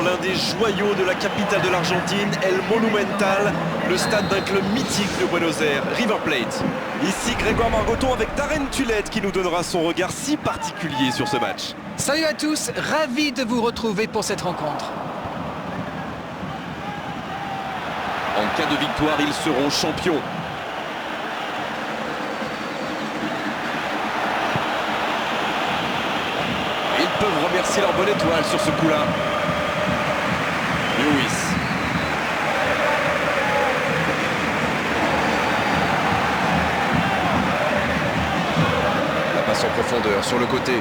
l'un des joyaux de la capitale de l'Argentine, El Monumental, le stade d'un club mythique de Buenos Aires, River Plate. Ici Grégoire Margoton avec Darren Tulette qui nous donnera son regard si particulier sur ce match. Salut à tous, ravi de vous retrouver pour cette rencontre. En cas de victoire, ils seront champions. Ils peuvent remercier leur bonne étoile sur ce coup-là. Lewis. La passe en profondeur sur le côté.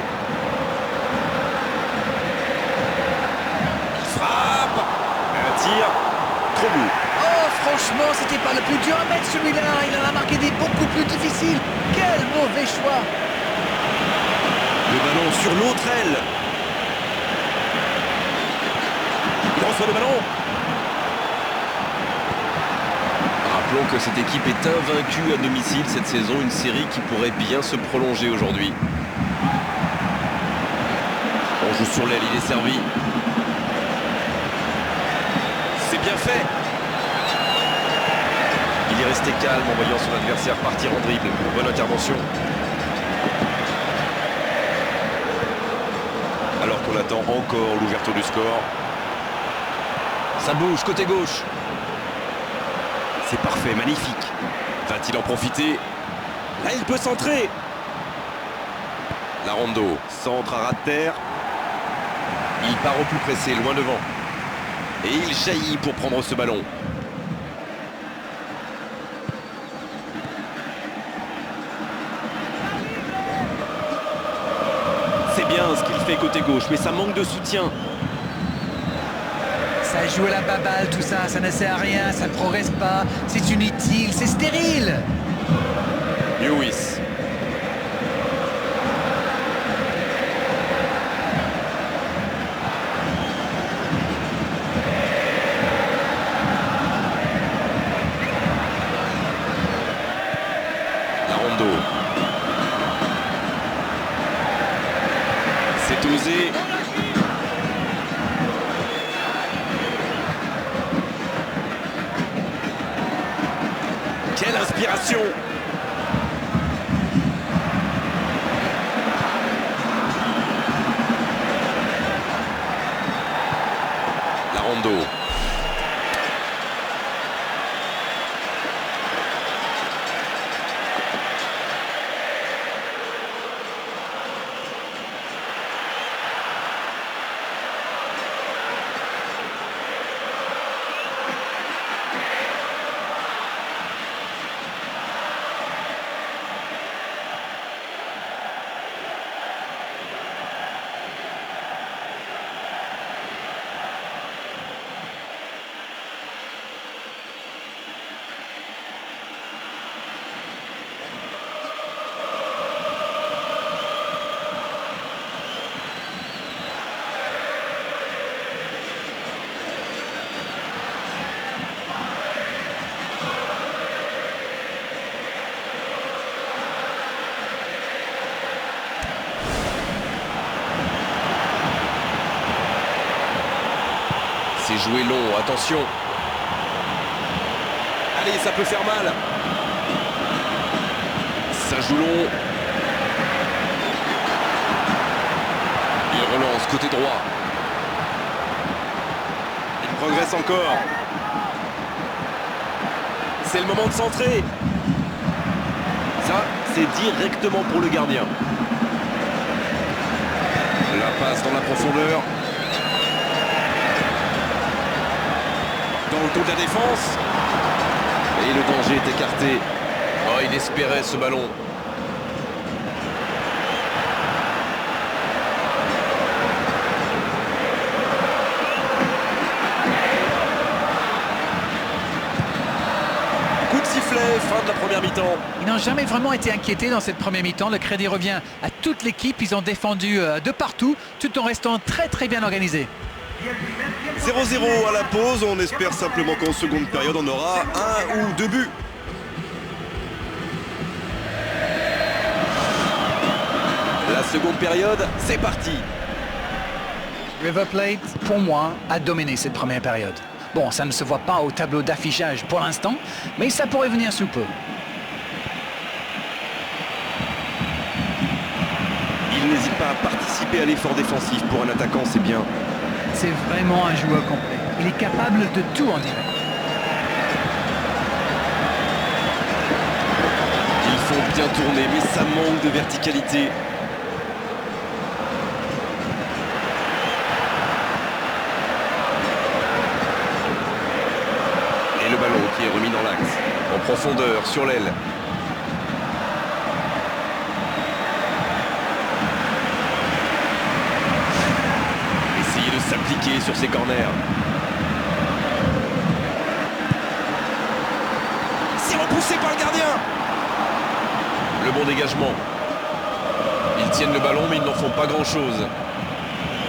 Il frappe. Un tir. Trop beau. Oh, franchement, c'était pas le plus dur à mettre celui-là. Il en a marqué des beaucoup plus difficiles. Quel mauvais choix. Le ballon sur l'autre aile. Il reçoit le ballon. Rappelons que cette équipe est invaincue à domicile cette saison, une série qui pourrait bien se prolonger aujourd'hui. On joue sur l'aile, il est servi. C'est bien fait. Il est resté calme en voyant son adversaire partir en dribble. Bonne intervention. Alors qu'on attend encore l'ouverture du score. Ça bouge, côté gauche. C'est parfait, magnifique. Va-t-il en profiter? Là, il peut centrer. Larrondo, centre à ras de terre. Il part au plus pressé, loin devant. Et il jaillit pour prendre ce ballon. C'est bien ce qu'il fait côté gauche, mais ça manque de soutien. Ça joue à la baballe, tout ça, ça ne sert à rien, ça ne progresse pas, c'est inutile, c'est stérile. Lewis. Larrondo. C'est osé. Quelle inspiration! Larrondo. C'est joué long, attention. Allez, ça peut faire mal. Ça joue long. Il relance côté droit. Il progresse encore. C'est le moment de centrer. Ça, c'est directement pour le gardien. La passe dans la profondeur. Dans le dos de la défense. Et le danger est écarté. Oh, il espérait ce ballon. Coup de sifflet, fin de la première mi-temps. Ils n'ont jamais vraiment été inquiétés dans cette première mi-temps. Le crédit revient à toute l'équipe. Ils ont défendu de partout, tout en restant très très bien organisés. 0-0 à la pause, on espère simplement qu'en seconde période on aura un ou deux buts. La seconde période, c'est parti. River Plate, pour moi, a dominé cette première période. Bon, ça ne se voit pas au tableau d'affichage pour l'instant, mais ça pourrait venir sous peu. Il n'hésite pas à participer à l'effort défensif. Pour un attaquant, c'est bien. C'est vraiment un joueur complet. Il est capable de tout en direct. Ils font bien tourner, mais ça manque de verticalité. Et le ballon qui est remis dans l'axe. En profondeur, sur l'aile. Essayer de s'appliquer sur ses corners. C'est repoussé par le gardien. Le bon dégagement. Ils tiennent le ballon, mais ils n'en font pas grand-chose.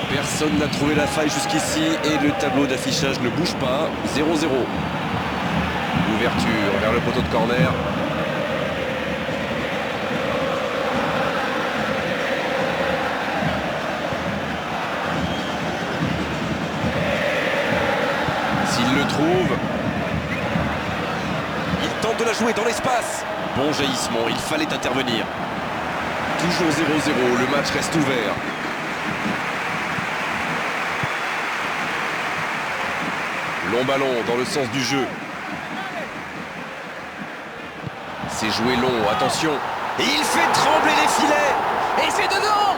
Personne n'a trouvé la faille jusqu'ici et le tableau d'affichage ne bouge pas. 0-0. Ouverture vers le poteau de corner. S'il le trouve, il tente de la jouer dans l'espace. Bon jaillissement, il fallait intervenir. Toujours 0-0, le match reste ouvert. Long ballon dans le sens du jeu. C'est joué long, attention. Et il fait trembler les filets. Et c'est dedans!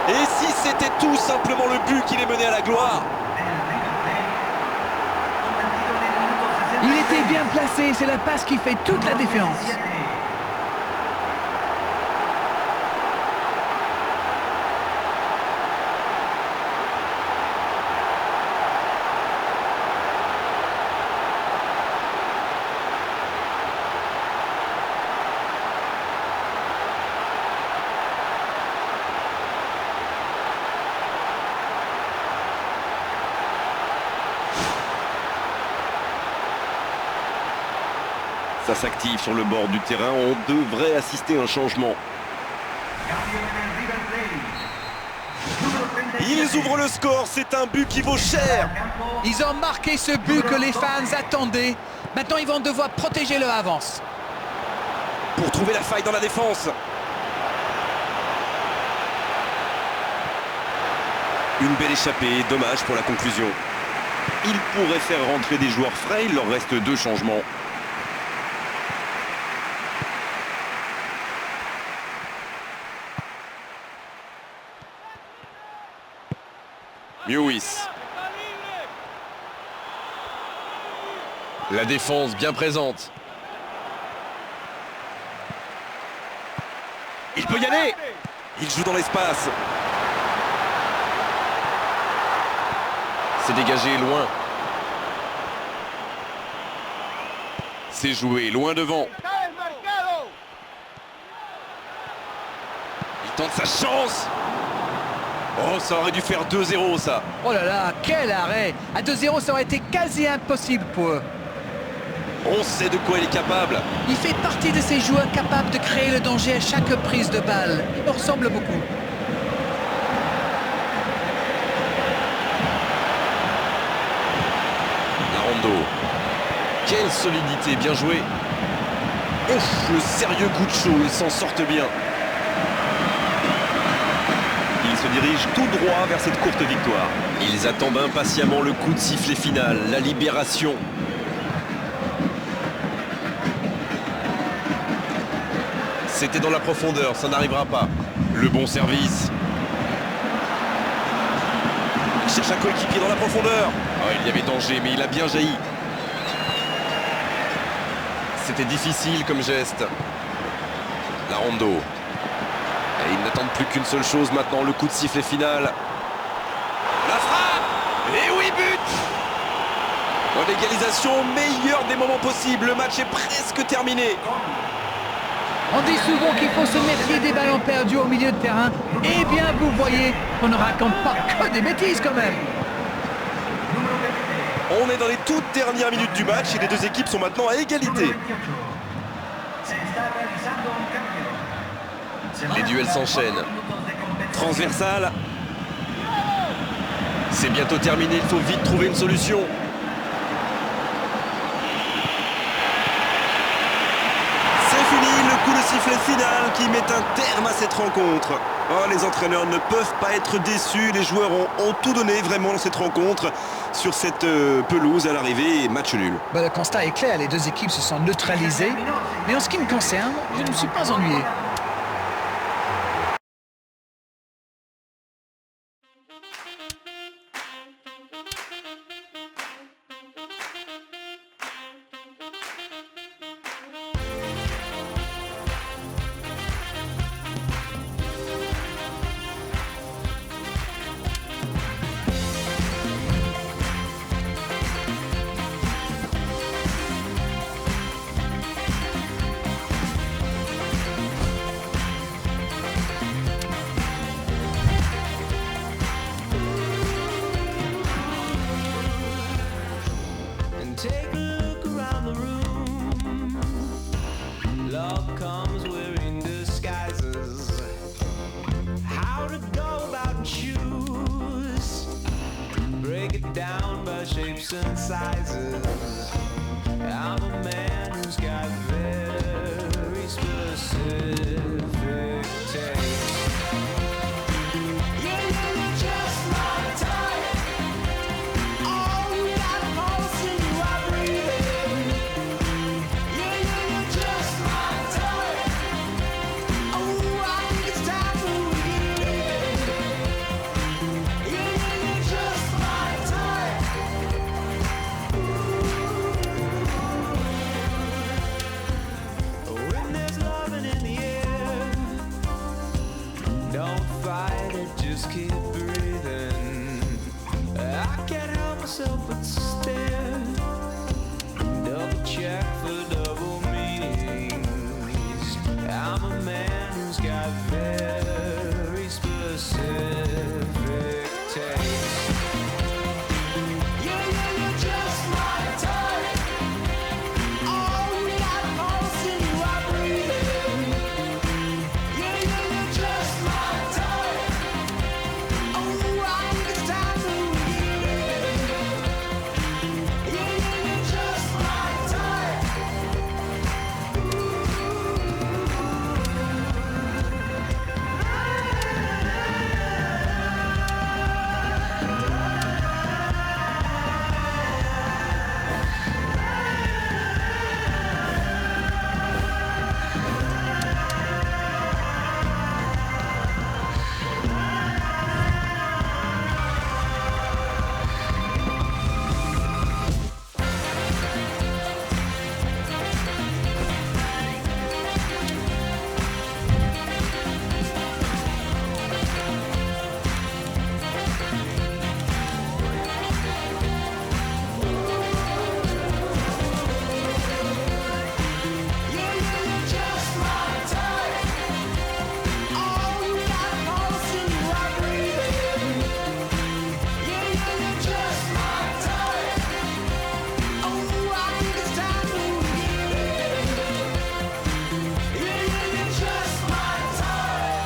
Et si c'était tout simplement le but qui les menait à la gloire? Il était bien placé, c'est la passe qui fait toute la différence. Ça s'active sur le bord du terrain, on devrait assister à un changement. Ils ouvrent le score, c'est un but qui vaut cher. Ils ont marqué ce but que les fans attendaient. Maintenant, ils vont devoir protéger leur avance. Pour trouver la faille dans la défense. Une belle échappée, dommage pour la conclusion. Ils pourraient faire rentrer des joueurs frais, il leur reste 2 changements. Mewis. La défense bien présente. Il peut y aller. Il joue dans l'espace. C'est dégagé loin. C'est joué loin devant. Il tente sa chance. Oh, ça aurait dû faire 2-0 ça. Oh là là, quel arrêt! À 2-0, ça aurait été quasi impossible pour eux. On sait de quoi il est capable. Il fait partie de ces joueurs capables de créer le danger à chaque prise de balle. Il me ressemble beaucoup. Larando. Quelle solidité, bien joué. Ouf, le sérieux coup de chaud, ils s'en sortent bien. Ils se dirigent tout droit vers cette courte victoire. Ils attendent impatiemment le coup de sifflet final, la libération. C'était dans la profondeur, ça n'arrivera pas. Le bon service. Il cherche un coéquipier dans la profondeur. Oh, il y avait danger, mais il a bien jailli. C'était difficile comme geste. Larando. Et ils n'attendent plus qu'une seule chose maintenant, le coup de sifflet final. La frappe! Et oui, but! Dans l'égalisation, meilleur des moments possibles. Le match est presque terminé. On dit souvent qu'il faut se méfier des ballons perdus au milieu de terrain. Eh bien, vous voyez, on ne raconte pas que des bêtises quand même. On est dans les toutes dernières minutes du match et les deux équipes sont maintenant à égalité. Les duels s'enchaînent. Transversal. C'est bientôt terminé, il faut vite trouver une solution. C'est fini, le coup de sifflet final qui met un terme à cette rencontre. Oh, les entraîneurs ne peuvent pas être déçus, les joueurs ont tout donné vraiment dans cette rencontre. Sur cette pelouse à l'arrivée, match nul. Le constat est clair, les deux équipes se sont neutralisées. Mais en ce qui me concerne, je ne me suis pas ennuyé. Take a look around the room. Love comes wearing disguises. How to go about and choose. Break it down by shapes and sizes. I'm a man who's got very specific taste. Yeah, you're just my type. Oh, we got a pulse in you, I breathe in. Yeah, you're just my type. Oh, I think it's time for we get in. Yeah, you're just my type. When there's loving in the air, don't fight it, just keep breathing. I can't help myself but stare. Double check for double meanings. I'm a man who's got very specific taste. Yeah, you're just my type. Oh, we got a pulse in you, I breathe in. Yeah, you're just my type. Oh, I think it's time for we get in. Yeah, you're just my type. Yeah, you're just my type. Oh, we got a pulse in you, I breathe in. Yeah, you're just my type. Oh, I think it's time for we get in. Yeah, you're just my type.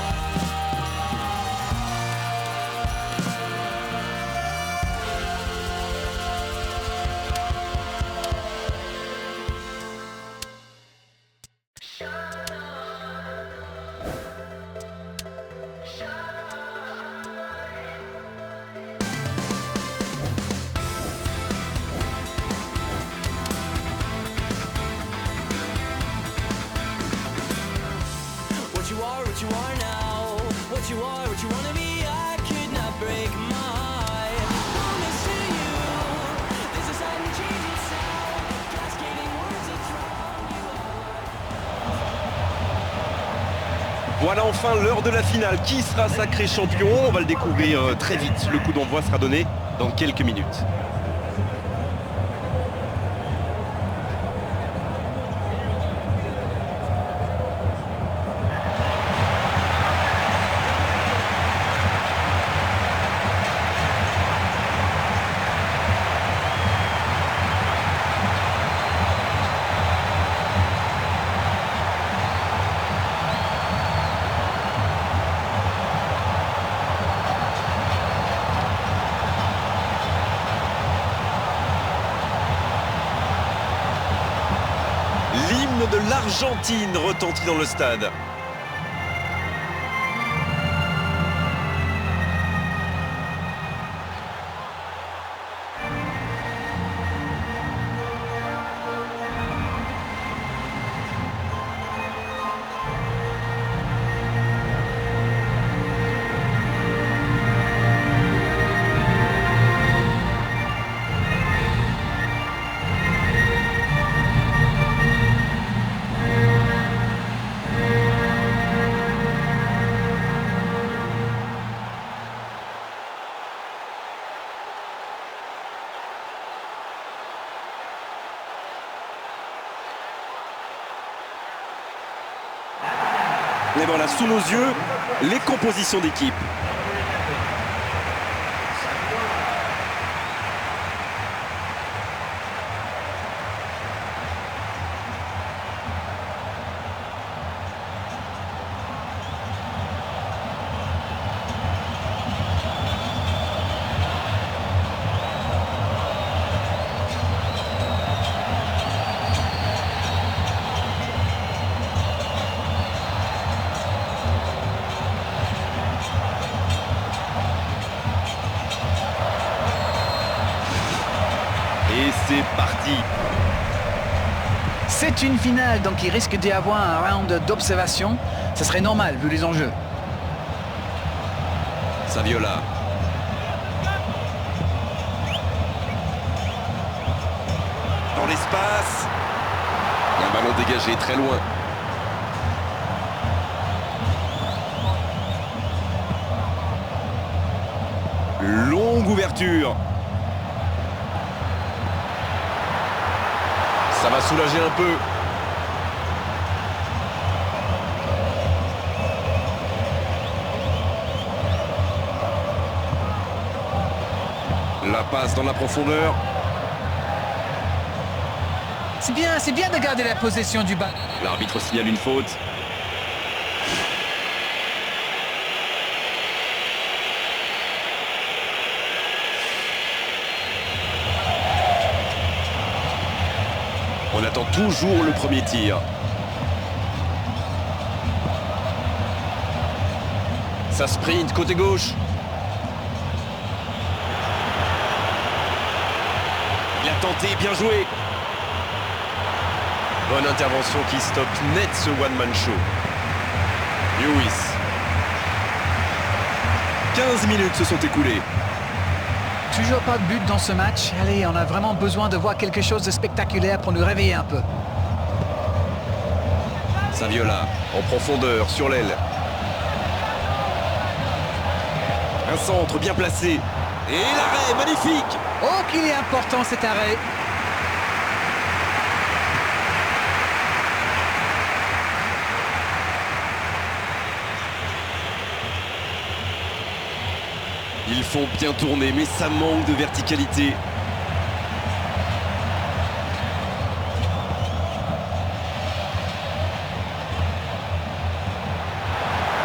What you are now, what you wanna be, I could not break my promise to you. There's a sudden change in sound, cascading words that drown you. Voilà enfin l'heure de la finale. Qui sera sacré champion? On va le découvrir très vite. Le coup d'envoi sera donné dans quelques minutes. L'hymne de l'Argentine retentit dans le stade. Et voilà, sous nos yeux, les compositions d'équipe. Et c'est parti. C'est une finale, donc il risque d'y avoir un round d'observation. Ce serait normal, vu les enjeux. Saviola. Dans l'espace. Un ballon dégagé très loin. Longue ouverture. Ça va soulager un peu. La passe dans la profondeur. C'est bien de garder la possession du ballon. L'arbitre signale une faute. On attend toujours le premier tir. Ça sprint côté gauche. Il a tenté, bien joué. Bonne intervention qui stoppe net ce one-man show. Lewis. 15 minutes se sont écoulées. Toujours pas de but dans ce match. Allez, on a vraiment besoin de voir quelque chose de spectaculaire pour nous réveiller un peu. Saviola en profondeur sur l'aile. Un centre bien placé. Et l'arrêt magnifique. Oh, qu'il est important cet arrêt. Ils font bien tourner, mais ça manque de verticalité.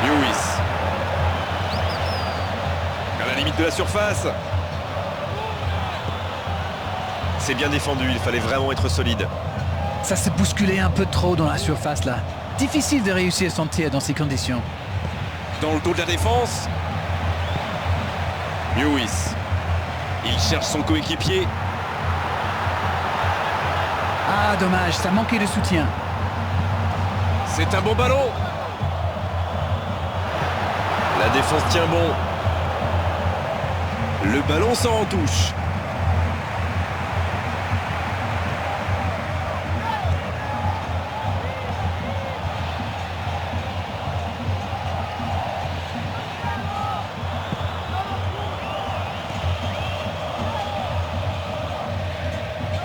Lewis. À la limite de la surface. C'est bien défendu, il fallait vraiment être solide. Ça s'est bousculé un peu trop dans la surface là. Difficile de réussir son tir dans ces conditions. Dans le dos de la défense. Lewis. Il cherche son coéquipier. Ah, dommage, ça manquait de soutien. C'est un bon ballon. La défense tient bon. Le ballon sort en touche.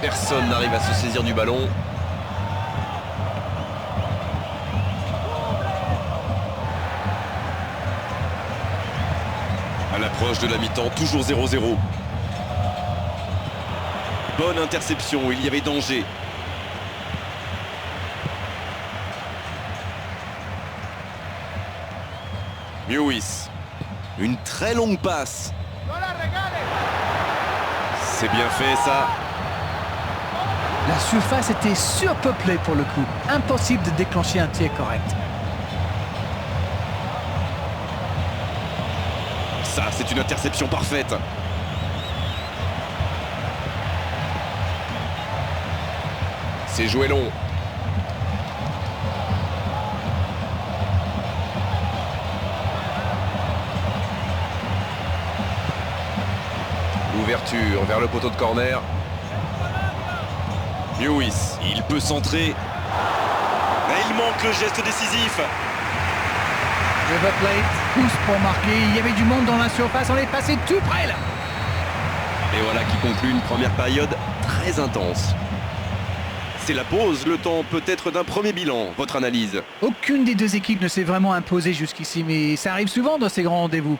Personne n'arrive à se saisir du ballon. À l'approche de la mi-temps, toujours 0-0. Bonne interception, il y avait danger. Lewis. Une très longue passe. C'est bien fait ça. La surface était surpeuplée pour le coup. Impossible de déclencher un tir correct. Ça, c'est une interception parfaite. C'est joué long. L'ouverture vers le poteau de corner. Lewis, il peut centrer. Mais il manque le geste décisif. River Plate pousse pour marquer. Il y avait du monde dans la surface. On est passé tout près là. Et voilà qui conclut une première période très intense. C'est la pause, le temps peut-être d'un premier bilan. Votre analyse? Aucune des deux équipes ne s'est vraiment imposée jusqu'ici, mais ça arrive souvent dans ces grands rendez-vous.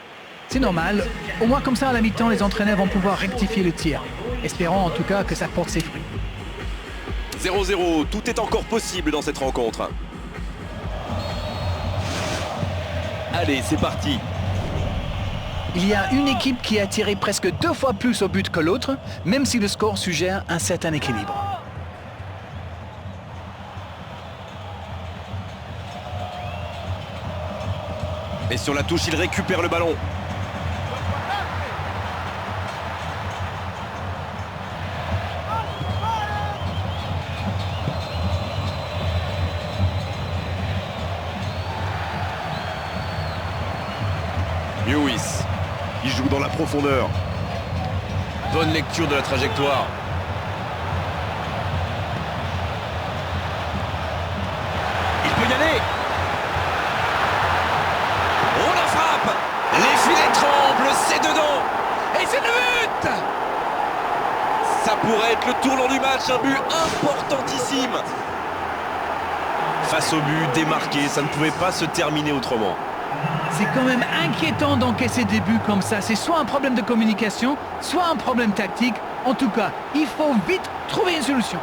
C'est normal. Au moins comme ça, à la mi-temps, les entraîneurs vont pouvoir rectifier le tir. Espérons en tout cas que ça porte ses fruits. 0-0, tout est encore possible dans cette rencontre. Allez, c'est parti. Il y a une équipe qui a tiré presque 2 fois plus au but que l'autre, même si le score suggère un certain équilibre. Et sur la touche, il récupère le ballon. Lewis, il joue dans la profondeur. Bonne lecture de la trajectoire. Il peut y aller. Oh la frappe! Les filets tremblent, c'est dedans! Et c'est le but! Ça pourrait être le tournant du match, un but importantissime. Face au but, démarqué, ça ne pouvait pas se terminer autrement. C'est quand même inquiétant d'encaisser des buts comme ça. C'est soit un problème de communication, soit un problème tactique. En tout cas, il faut vite trouver une solution.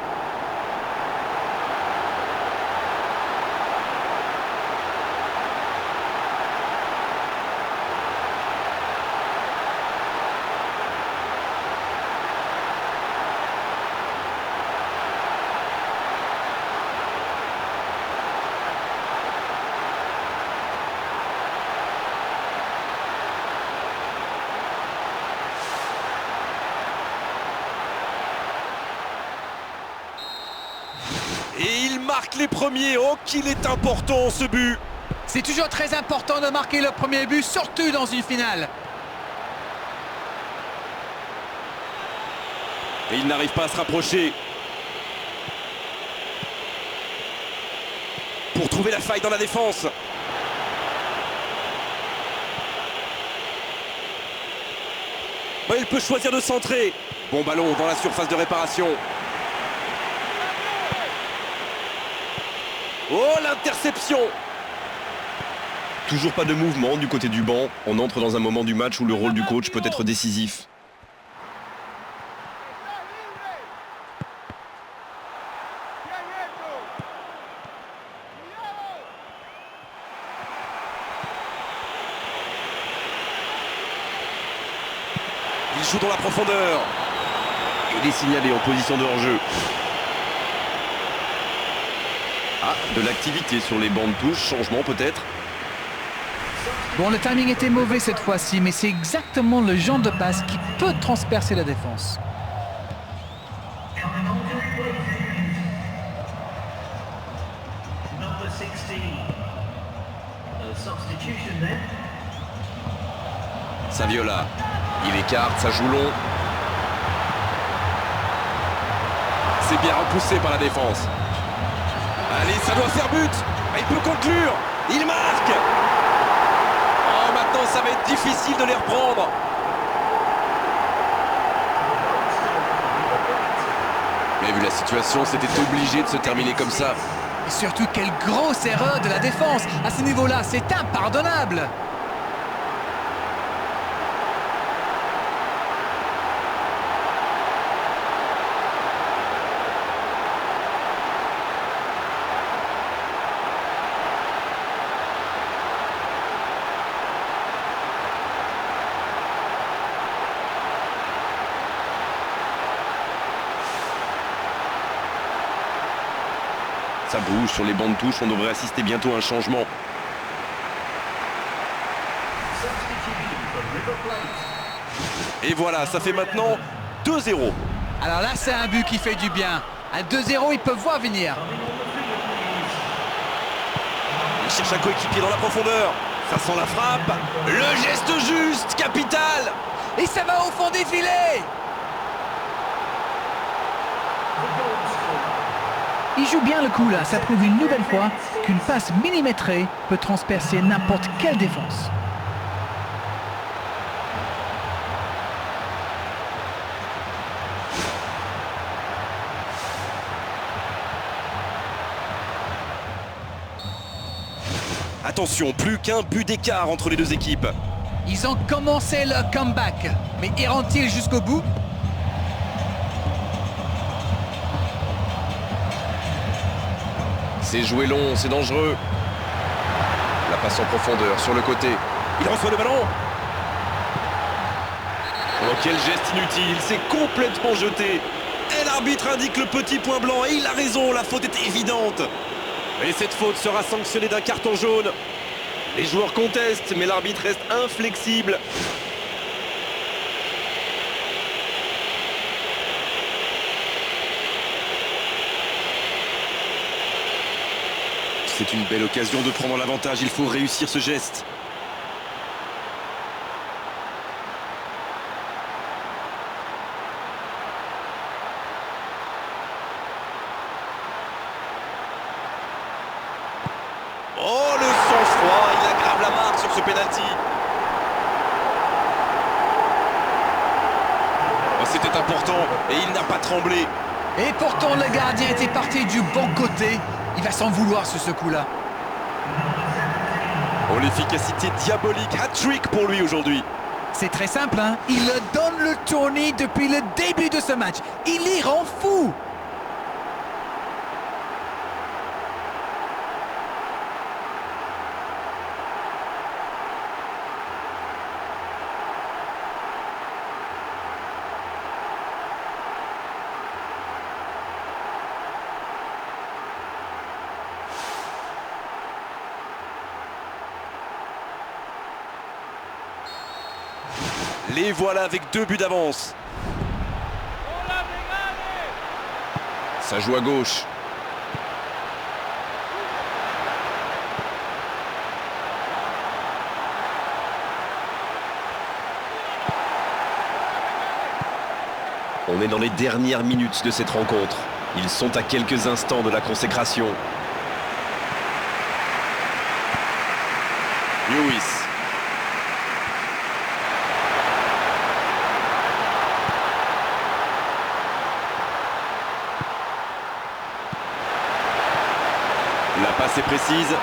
Et il marque les premiers. Oh, qu'il est important ce but! C'est toujours très important de marquer le premier but, surtout dans une finale. Et il n'arrive pas à se rapprocher. Pour trouver la faille dans la défense. Oh, il peut choisir de centrer. Bon ballon dans la surface de réparation. Oh, l'interception! Toujours pas de mouvement du côté du banc. On entre dans un moment du match où le rôle du coach peut être décisif. Il joue dans la profondeur. Il est signalé en position de hors-jeu. Ah, de l'activité sur les bancs de touche, changement peut-être. Bon, le timing était mauvais cette fois-ci, mais c'est exactement le genre de passe qui peut transpercer la défense. Saviola, il écarte, ça joue long. C'est bien repoussé par la défense. Allez, ça doit faire but. Il peut conclure. Il marque. Oh, maintenant, ça va être difficile de les reprendre. Mais vu la situation, c'était obligé de se terminer comme ça. Et surtout, quelle grosse erreur de la défense. À ce niveau-là, c'est impardonnable. Ça bouge sur les bancs de touche, on devrait assister bientôt à un changement. Et voilà, ça fait maintenant 2-0. Alors là, c'est un but qui fait du bien. À 2-0, ils peuvent voir venir. Il cherche un coéquipier dans la profondeur. Ça sent la frappe. Le geste juste, capital. Et ça va au fond des filets. Il joue bien le coup là. Ça prouve une nouvelle fois qu'une passe millimétrée peut transpercer n'importe quelle défense. Attention, plus qu'un but d'écart entre les deux équipes. Ils ont commencé leur comeback, mais iront-ils jusqu'au bout? C'est joué long, c'est dangereux. La passe en profondeur sur le côté. Il reçoit le ballon. Oh, quel geste inutile, c'est complètement jeté. Et l'arbitre indique le petit point blanc et il a raison, la faute est évidente. Et cette faute sera sanctionnée d'un carton jaune. Les joueurs contestent, mais l'arbitre reste inflexible. C'est une belle occasion de prendre l'avantage, il faut réussir ce geste. Oh, le sang-froid, il aggrave la marque sur ce pénalty. Oh, c'était important et il n'a pas tremblé. Et pourtant, le gardien était parti du bon côté. Il va s'en vouloir sur ce coup-là. Oh, l'efficacité diabolique, hat-trick pour lui aujourd'hui. C'est très simple, hein. Il donne le tournis depuis le début de ce match. Il les rend fous. Les voilà avec 2 buts d'avance. Ça joue à gauche. On est dans les dernières minutes de cette rencontre. Ils sont à quelques instants de la consécration. Lewis. La passe est précise.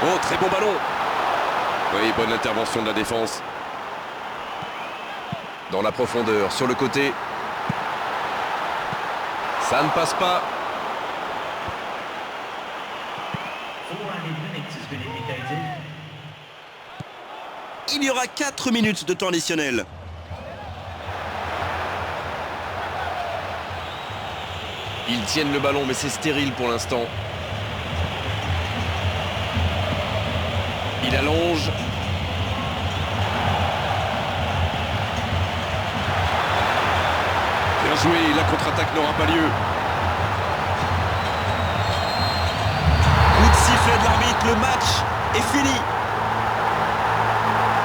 Oh, très bon ballon. Oui, bonne intervention de la défense. Dans la profondeur, sur le côté. Ça ne passe pas. Il y aura 4 minutes de temps additionnel. Ils tiennent le ballon, mais c'est stérile pour l'instant. Il allonge. Bien joué, la contre-attaque n'aura pas lieu. Coup de sifflet de l'arbitre, le match est fini.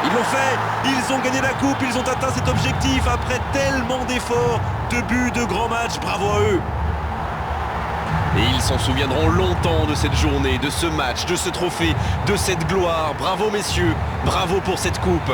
Ils l'ont fait, ils ont gagné la coupe, ils ont atteint cet objectif après tellement d'efforts, de buts, de grands matchs, bravo à eux. Et ils s'en souviendront longtemps de cette journée, de ce match, de ce trophée, de cette gloire. Bravo messieurs, bravo pour cette coupe.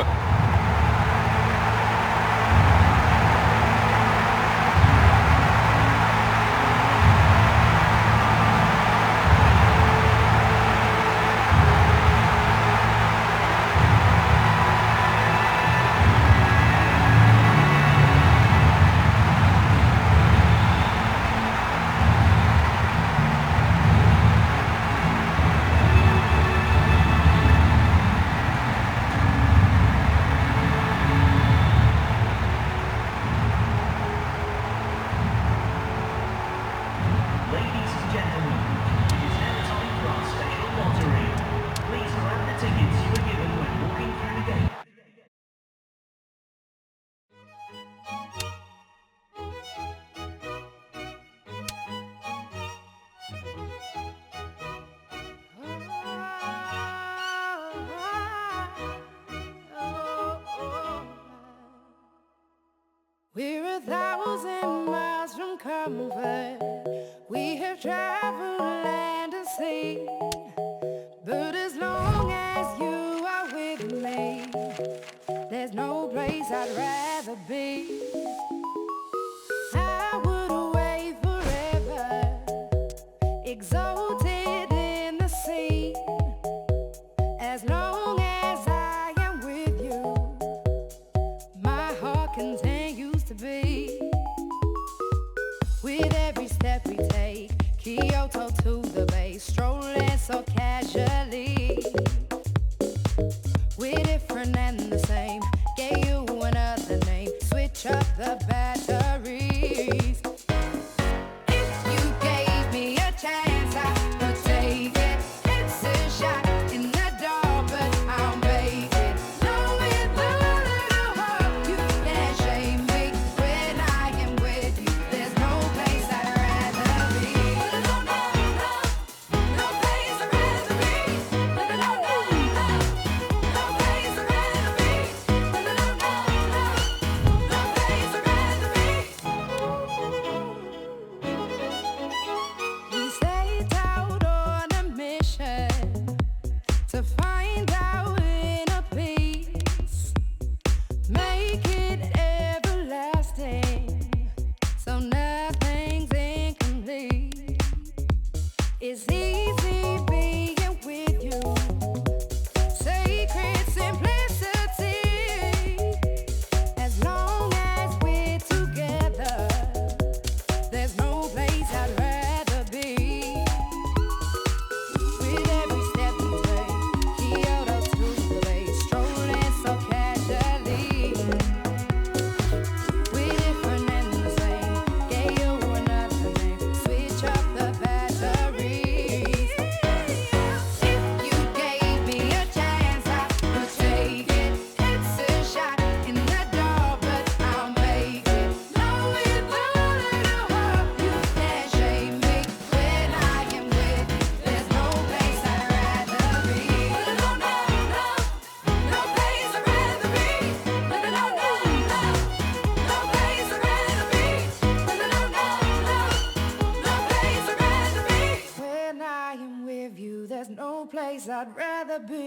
1,000 miles from comfort. We have traveled land and sea. But as long as you are with me, there's no place I'd rather be. I would away forever, exalted in the sea. As long as I am with you, my heart continues to beat. With every step we take, Kyoto to the bay, strolling so casually. We're different and the same, gave you another name, switch up the batteries. If you gave me a chance, I would take it. It's a shot in the dark, but I'll make it. Knowing the little hope you can't shame me. When I am with you, there's no place I'd rather be. No, no, no, no place I'd rather be. No, no, no, no, no place I'd rather be. No, no, no, no, no place I'd rather be. We set out on a mission to find out inner peace, make it everlasting, so nothing's incomplete. It's easy being with you, sacred simplicity. As long as we're together, there's no place I'd rather be. With every step we take, Kyoto to the bay, strolling so casually. We're different and the same, gave you another name, switch up the batteries. If you gave me a chance, I would take it. It's a shot in the dark, but I'll make it. Knowing the little hope you can't shame me. When I am with you, there's no place I'd rather be. No, no, no, no place I'd rather be. No, no, no, no, no place I'd rather be. No, no, no, no, no place I'd rather be. When I am with you, there's no place I'd rather be.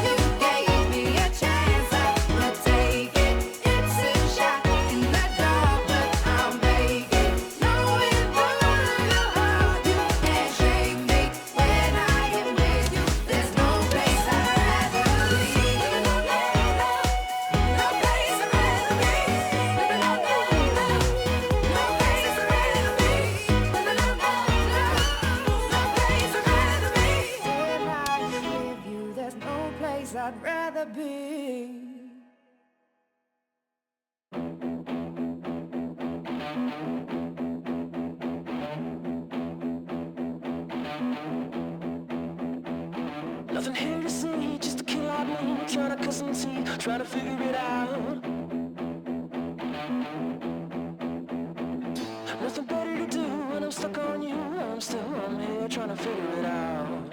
You gave me a chance, I would take it. It's a shot in the dark, but I'll make it. Knowing the little heart you can't shake me. When I am with you, there's no place I'd rather be. No place I'd rather be. No place I'd rather be. No place I'd rather be. When I am with you, there's no place I'd rather be. Nothing here to see, just a kill out me, trying to cut some teeth, trying to figure it out. Nothing better to do when I'm stuck on you. I'm here trying to figure it out.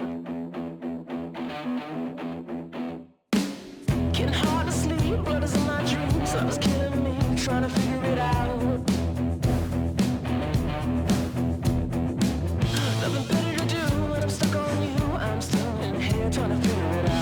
Getting hard to sleep, blood is in my dreams. Love is killing me, trying to figure it out. Nothing better to do when I'm stuck on you. I'm still in here trying to figure it out.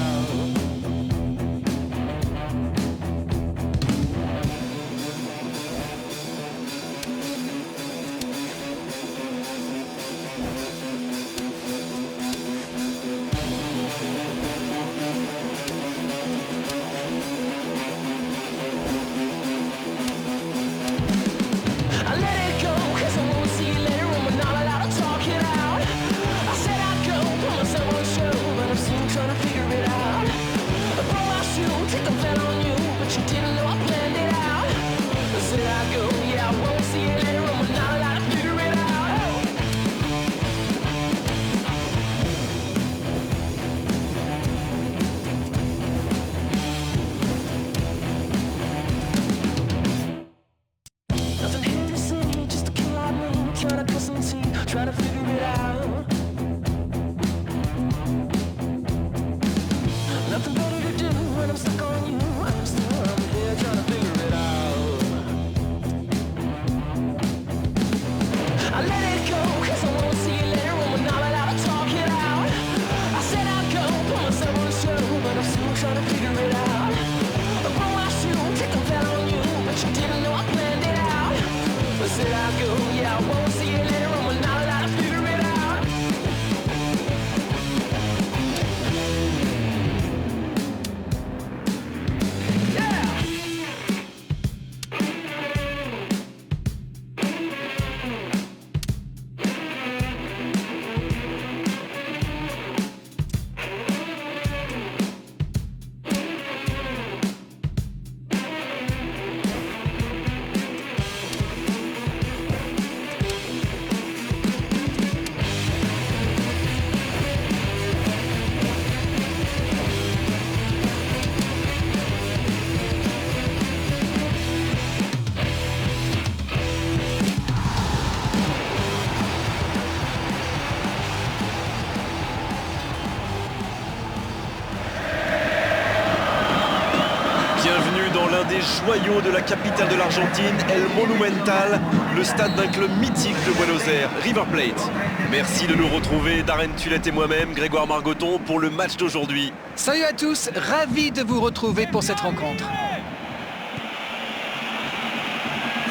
des joyaux de la capitale de l'Argentine, El Monumental, le stade d'un club mythique de Buenos Aires, River Plate. Merci de nous retrouver, Darren Tulette et moi-même, Grégoire Margoton, pour le match d'aujourd'hui. Salut à tous, ravi de vous retrouver pour cette rencontre.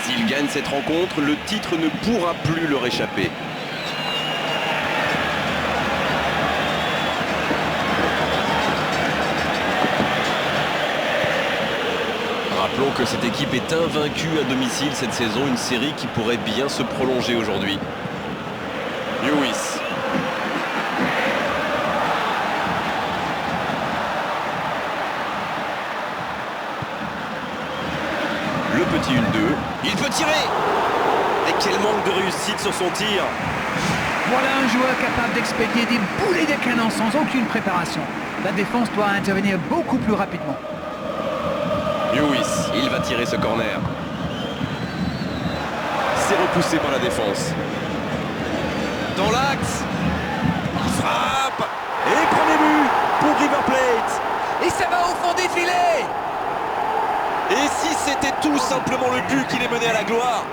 S'il gagne cette rencontre, le titre ne pourra plus leur échapper. Rappelons que cette équipe est invaincue à domicile cette saison, une série qui pourrait bien se prolonger aujourd'hui. Lewis. Le petit 1-2. Il peut tirer. Et quel manque de réussite sur son tir. Voilà un joueur capable d'expédier des boulets de canon sans aucune préparation. La défense doit intervenir beaucoup plus rapidement. Lewis, il va tirer ce corner. C'est repoussé par la défense. Dans l'axe. Il frappe. Et premier but pour River Plate. Et ça va au fond des filets. Et si c'était tout simplement le but qui les menait à la gloire?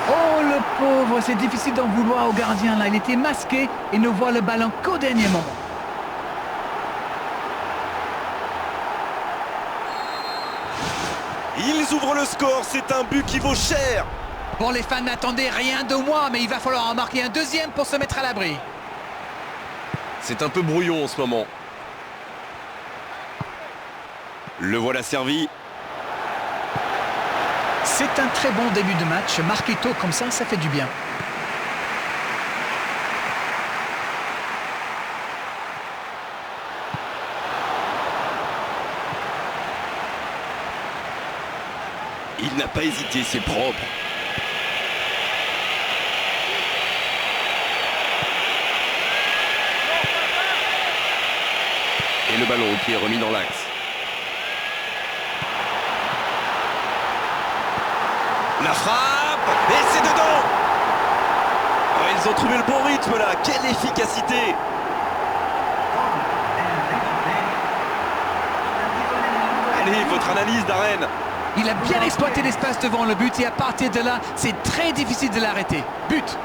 Oh le pauvre, c'est difficile d'en vouloir au gardien là. Il était masqué et ne voit le ballon qu'au dernier moment. Ils ouvrent le score, c'est un but qui vaut cher. Bon, les fans n'attendaient rien de moi, mais il va falloir en marquer un deuxième pour se mettre à l'abri. C'est un peu brouillon en ce moment. Le voilà servi. C'est un très bon début de match. Marquer tôt comme ça fait du bien. Il n'a pas hésité, c'est propre. Et le ballon qui est remis dans l'axe. La frappe. Et c'est dedans. Oh, ils ont trouvé le bon rythme là. Quelle efficacité. Allez, votre analyse, Darren. Il a bien exploité l'espace devant le but et à partir de là, c'est très difficile de l'arrêter. But!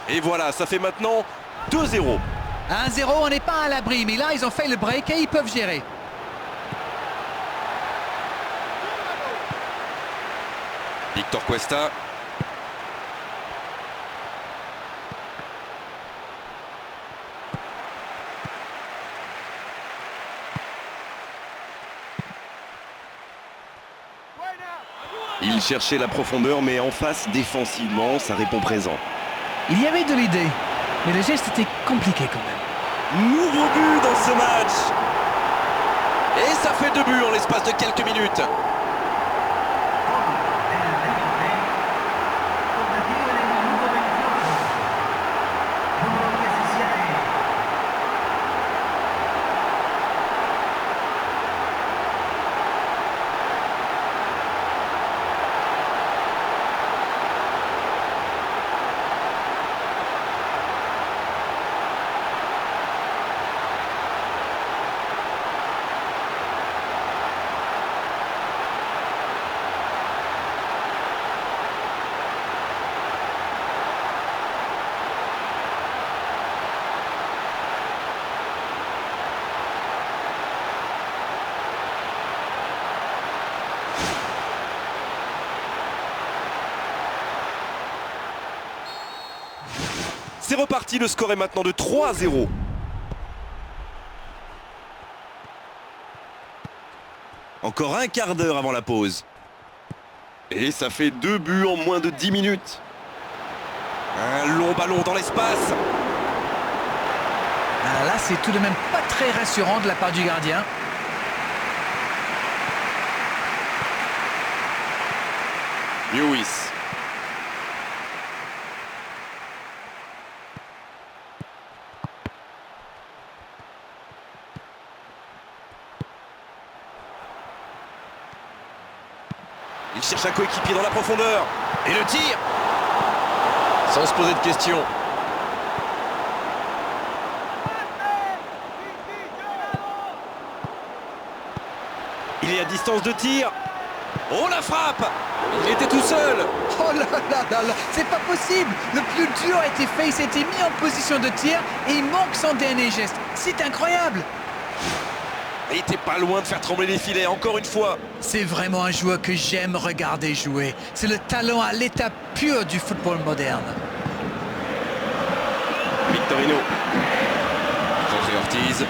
Et voilà, ça fait maintenant 2-0. 1-0, on n'est pas à l'abri, mais là, ils ont fait le break et ils peuvent gérer. Victor Cuesta. Il cherchait la profondeur, mais en face, défensivement, ça répond présent. Il y avait de l'idée, mais le geste était compliqué quand même. Nouveau but dans ce match. Et ça fait 2 buts en l'espace de quelques minutes. C'est reparti, le score est maintenant de 3-0. Encore un quart d'heure avant la pause. Et ça fait 2 buts en moins de 10 minutes. Un long ballon dans l'espace. Ah, là, c'est tout de même pas très rassurant de la part du gardien. Lewis. Il cherche un coéquipier dans la profondeur. Et le tir. Sans se poser de questions. Il est à distance de tir. Oh, la frappe. Il était tout seul. Oh là là là là, c'est pas possible. Le plus dur a été fait, il s'était mis en position de tir et il manque son dernier geste. C'est incroyable. Il était pas loin de faire trembler les filets, encore une fois. C'est vraiment un joueur que j'aime regarder jouer. C'est le talent à l'état pur du football moderne. Victorino. Jorge Ortiz.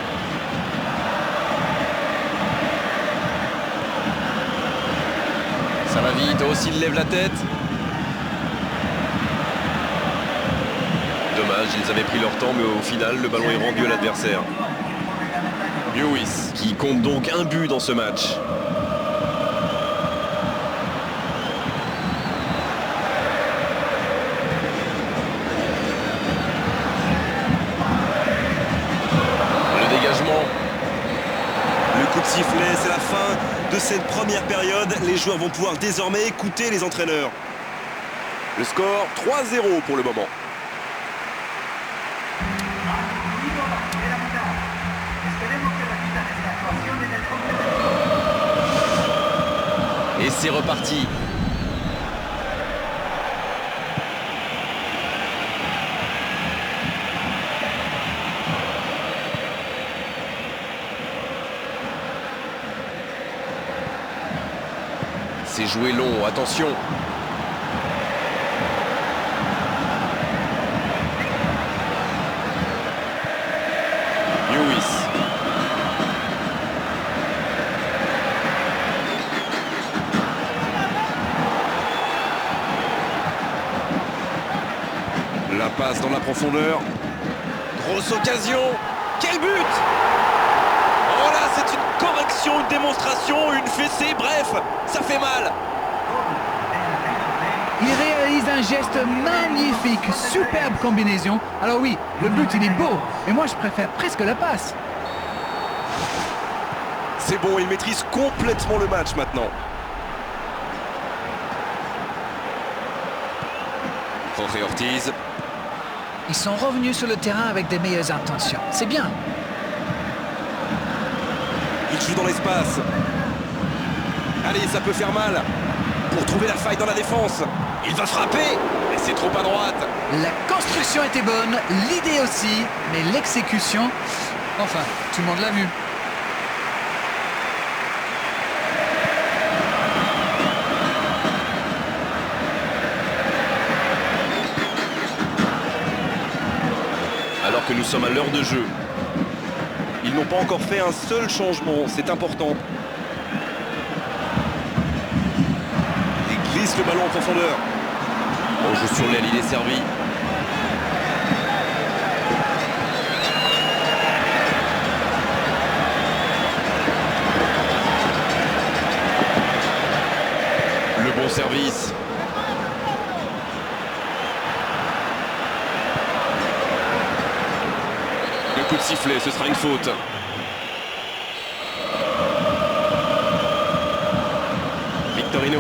Ça va vite, aussi il lève la tête. Dommage, ils avaient pris leur temps, mais au final, le ballon est rendu à l'adversaire. Lewis, qui compte donc un but dans ce match. Le dégagement. Le coup de sifflet, c'est la fin de cette première période. Les joueurs vont pouvoir désormais écouter les entraîneurs. Le score 3-0 pour le moment. Et c'est reparti. C'est joué long, attention. Lewis. La passe dans la profondeur. Grosse occasion. Quel but! Oh là, c'est une correction, une démonstration, une fessée, bref, ça fait mal. Il réalise un geste magnifique, superbe combinaison. Alors oui, le but il est beau, mais moi je préfère presque la passe. C'est bon, il maîtrise complètement le match maintenant. Jorge Ortiz. Ils sont revenus sur le terrain avec des meilleures intentions. C'est bien. Il joue dans l'espace. Allez, ça peut faire mal. Pour trouver la faille dans la défense. Il va frapper. Et c'est trop à droite. La construction était bonne, l'idée aussi, mais l'exécution... Enfin, tout le monde l'a vu. Alors que nous sommes à l'heure de jeu. Ils n'ont pas encore fait un seul changement, c'est important. Il glisse le ballon en profondeur. On joue sur l'aile, il est servi. Le bon service. Le coup de sifflet, ce sera une faute. Victorino.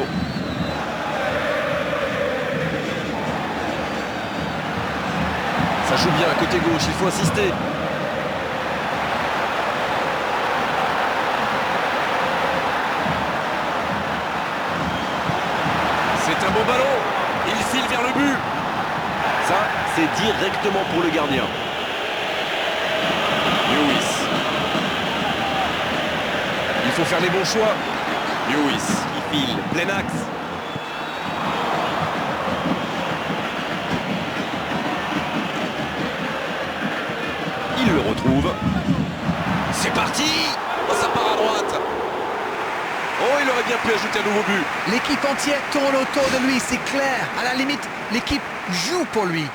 Ça joue bien à côté gauche, il faut insister. C'est un beau ballon. Il file vers le but. Ça, c'est directement pour le gardien. Lewis. Il faut faire les bons choix. Lewis, il file, plein axe. Il le retrouve. C'est parti. Oh, ça part à droite. Oh, Oh, il aurait bien pu ajouter un nouveau but. L'équipe entière tourne autour de lui, c'est clair. À la limite, l'équipe joue pour lui.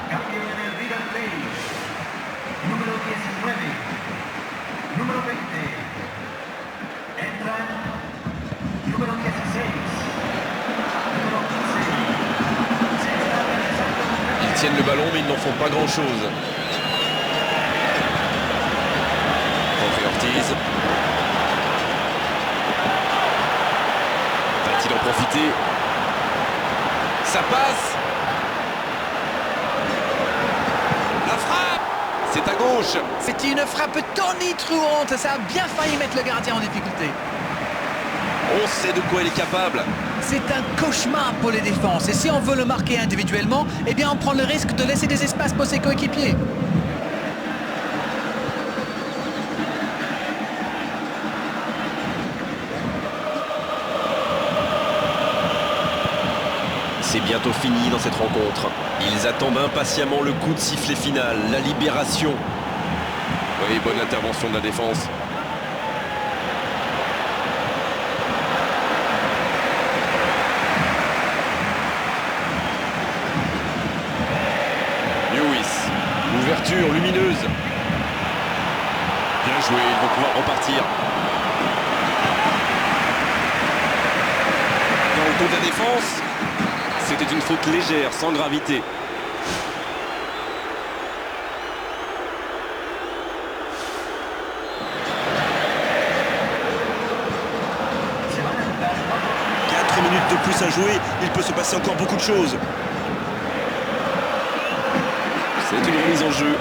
Cambio en el River Plate. Número 19. Número 20. Entran. Número 16. Número 15. Se está realizando un cambio. Ils tiennent le ballon, mais ils n'en font pas grand-chose. André Ortiz. Va-t-il en profiter? Ça passe. La frappe. C'est à gauche. C'est une frappe tonitruante, ça a bien failli mettre le gardien en difficulté. On sait de quoi il est capable. C'est un cauchemar pour les défenses et si on veut le marquer individuellement, eh bien on prend le risque de laisser des espaces pour ses coéquipiers. C'est bientôt fini dans cette rencontre. Ils attendent impatiemment le coup de sifflet final, la libération. Oui, bonne intervention de la défense. Lewis, ouverture lumineuse. Bien joué, ils vont pouvoir repartir. Dans le dos de la défense, c'était une faute légère, sans gravité. Se van a jugar 4 minutes de plus à jouer, il peut se passer encore beaucoup de choses. C'est une remise en jeu.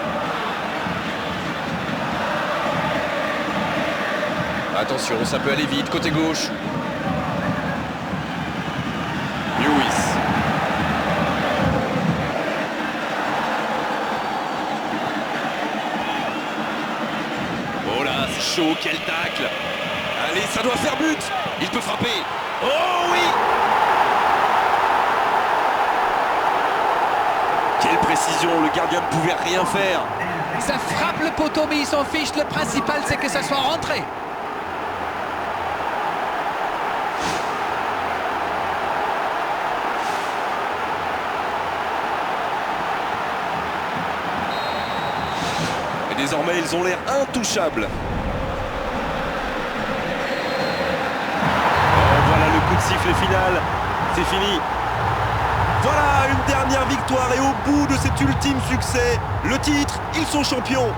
Attention, ça peut aller vite, côté gauche. Lewis. Oh là, c'est chaud, quel tacle. Allez, ça doit faire but. Il peut frapper. Oh oui. Quelle précision, le gardien ne pouvait rien faire. Ça frappe le poteau mais il s'en fiche, le principal c'est que ça soit rentré. Et désormais, ils ont l'air intouchables. Oh, voilà le coup de sifflet final. C'est fini. Voilà une dernière victoire et au bout de cet ultime succès, le titre, ils sont champions.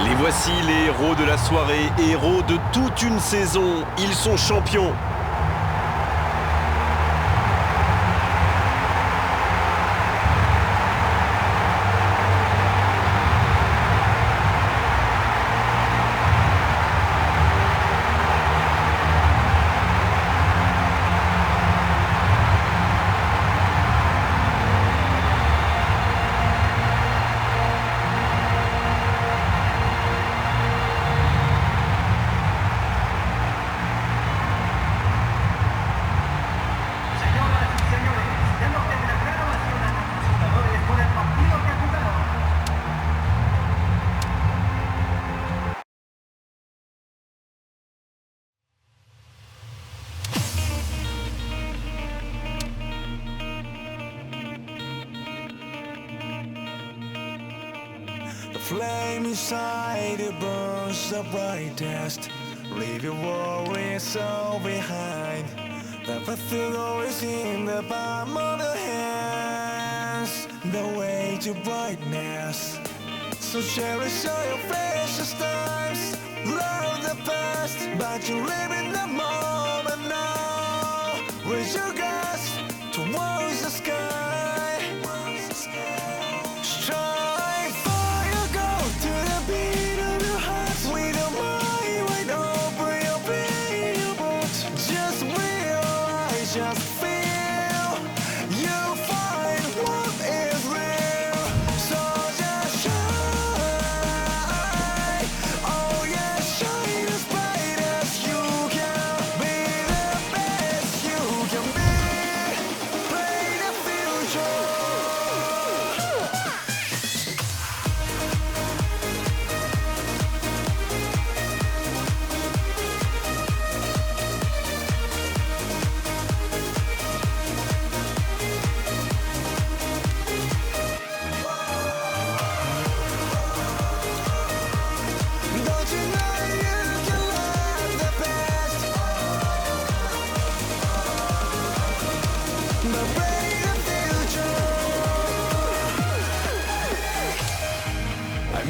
Les voici les héros de la soirée, héros de toute une saison. Ils sont champions. Señoras y señores, demos una gran ovación a nuestros jugadores por el partido que jugaron. The flame inside it burns the brightest. Leave your worries all behind. The path to go is in the palm of the hands. The way to brightness. So cherish all your precious times. Love the past, but you live in the moment now. Raise your glass towards the sky. Strive for your goal to the beat of your heart. With your mind wide open, your beat, your boots. Just realize, just feel. You find what is real. So just shine. Oh yeah, shine as bright as you can. Be the best you can be. Play the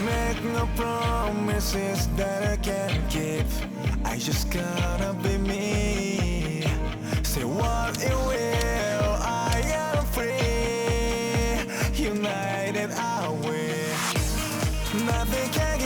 make no promises that I can't keep. I just gotta be me. Say what it will, I am free. United I win. Nothing can